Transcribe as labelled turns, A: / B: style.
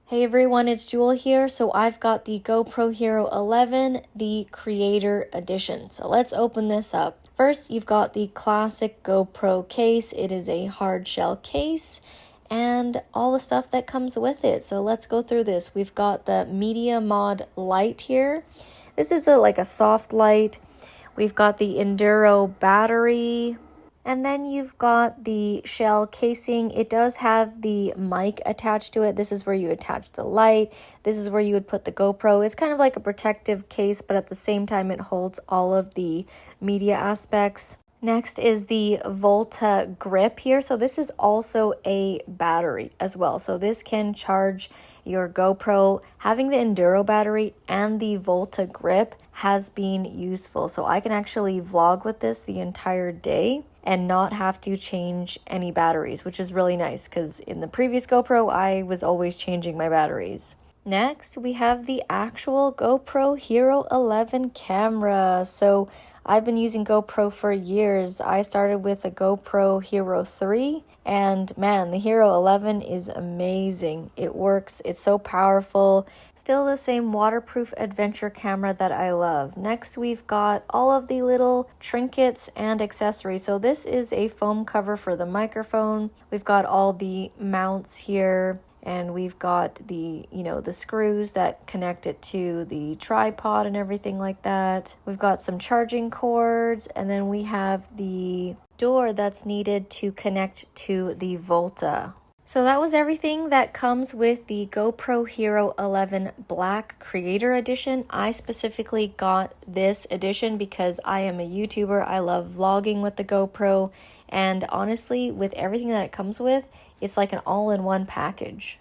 A: Hey everyone, it's Jewel here. So I've got the GoPro Hero 11, the Creator Edition. So let's open this up. First, you've got the classic GoPro case. It is a hard shell case and all the stuff that comes with it. So let's go through this. We've got the Media Mod light here. This is like a soft light. We've got the Enduro battery. And then you've got the shell casing. It does have the mic attached to it. This is where you attach the light. This is where you would put the GoPro. It's kind of like a protective case, but at the same time it holds all of the media aspects. Next is the Volta grip here. So this is also a battery as well. So this can charge your GoPro. Having the Enduro battery and the Volta grip has been useful. So I can actually vlog with this the entire day and not have to change any batteries, which is really nice because in the previous GoPro, I was always changing my batteries. Next, we have the actual GoPro Hero 11 camera. So I've been using GoPro for years. I started with a GoPro Hero 3 and man, the Hero 11 is amazing. It works, it's so powerful. Still the same waterproof adventure camera that I love. Next, we've got all of the little trinkets and accessories. So this is a foam cover for the microphone. We've got all the mounts here. And we've got the, the screws that connect it to the tripod and everything like that. We've got some charging cords, and then we have the door that's needed to connect to the Volta. So that was everything that comes with the GoPro Hero 11 Black Creator Edition. I specifically got this edition because I am a YouTuber. I love vlogging with the GoPro. And honestly, with everything that it comes with, it's like an all-in-one package.